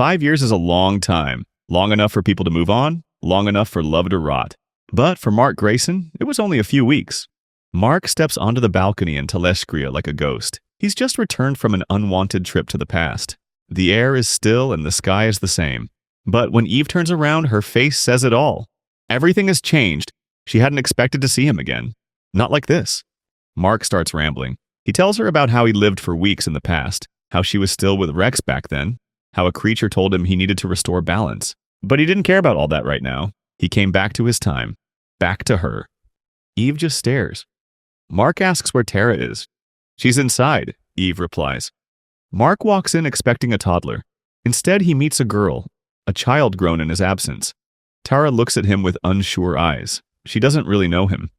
5 years is a long time. Long enough for people to move on, long enough for love to rot. But for Mark Grayson, it was only a few weeks. Mark steps onto the balcony in Teleshkria like a ghost. He's just returned from an unwanted trip to the past. The air is still and the sky is the same. But when Eve turns around, her face says it all. Everything has changed. She hadn't expected to see him again. Not like this. Mark starts rambling. He tells her about how he lived for weeks in the past, how she was still with Rex back then, how a creature told him he needed to restore balance. But he didn't care about all that right now. He came back to his time. Back to her. Eve just stares. Mark asks where Tara is. She's inside, Eve replies. Mark walks in expecting a toddler. Instead, he meets a girl, a child grown in his absence. Tara looks at him with unsure eyes. She doesn't really know him.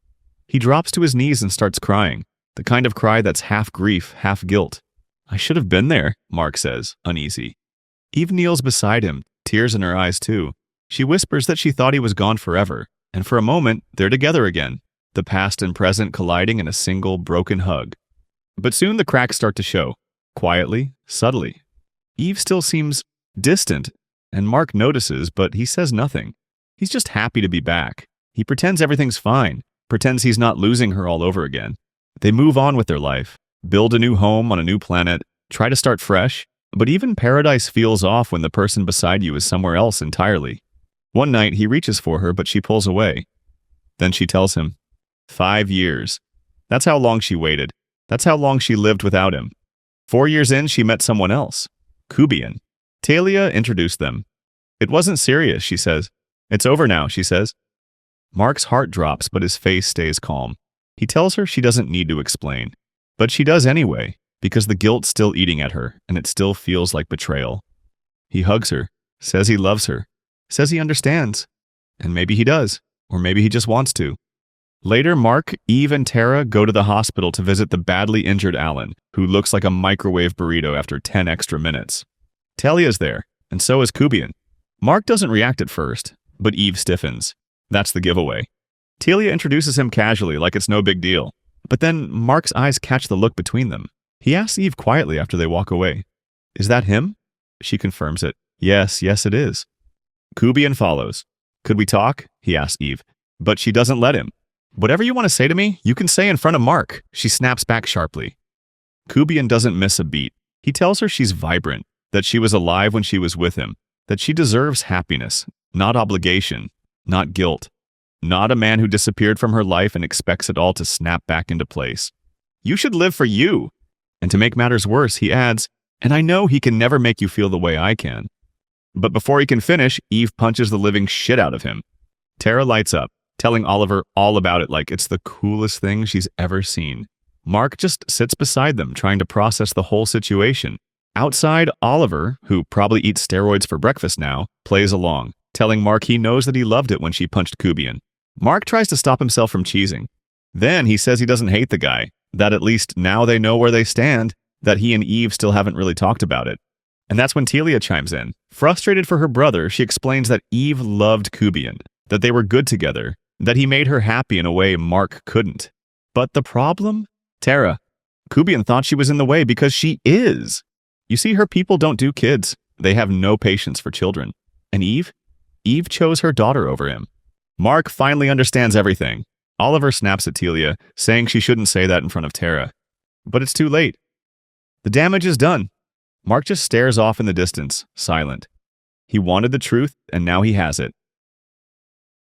He drops to his knees and starts crying, the kind of cry that's half grief, half guilt. I should have been there, Mark says, uneasy. Eve kneels beside him, tears in her eyes too. She whispers that she thought he was gone forever, and for a moment, they're together again, the past and present colliding in a single broken hug. But soon the cracks start to show, quietly, subtly. Eve still seems distant, and Mark notices, but he says nothing. He's just happy to be back. He pretends everything's fine, pretends he's not losing her all over again. They move on with their life, build a new home on a new planet, try to start fresh, but even paradise feels off when the person beside you is somewhere else entirely. One night, he reaches for her, but she pulls away. Then she tells him, 5 years. That's how long she waited. That's how long she lived without him. 4 years in, she met someone else. Kubian. Talia introduced them. It wasn't serious, she says. It's over now, she says. Mark's heart drops, but his face stays calm. He tells her she doesn't need to explain. But she does anyway, because the guilt's still eating at her, and it still feels like betrayal. He hugs her, says he loves her, says he understands. And maybe he does, or maybe he just wants to. Later, Mark, Eve, and Tara go to the hospital to visit the badly injured Alan, who looks like a microwave burrito after 10 extra minutes. Talia's there, and so is Kubian. Mark doesn't react at first, but Eve stiffens. That's the giveaway. Talia introduces him casually, like it's no big deal. But then Mark's eyes catch the look between them. He asks Eve quietly after they walk away, "Is that him?" She confirms it. Yes, it is. Kubian follows. "Could we talk?" he asks Eve. But she doesn't let him. "Whatever you want to say to me, you can say in front of Mark," she snaps back sharply. Kubian doesn't miss a beat. He tells her she's vibrant, that she was alive when she was with him, that she deserves happiness, not obligation, not guilt, not a man who disappeared from her life and expects it all to snap back into place. You should live for you. And to make matters worse, he adds, and I know he can never make you feel the way I can. But before he can finish, Eve punches the living shit out of him. Tara lights up, telling Oliver all about it like it's the coolest thing she's ever seen. Mark just sits beside them, trying to process the whole situation. Outside, Oliver, who probably eats steroids for breakfast now, plays along, telling Mark he knows that he loved it when she punched Kubian. Mark tries to stop himself from cheesing. Then he says he doesn't hate the guy, that at least now they know where they stand, that he and Eve still haven't really talked about it. And that's when Talia chimes in. Frustrated for her brother, she explains that Eve loved Kubian, that they were good together, that he made her happy in a way Mark couldn't. But the problem? Tara. Kubian thought she was in the way because she is. You see, her people don't do kids. They have no patience for children. And Eve? Eve chose her daughter over him. Mark finally understands everything. Oliver snaps at Talia, saying she shouldn't say that in front of Tara. But it's too late. The damage is done. Mark just stares off in the distance, silent. He wanted the truth, and now he has it.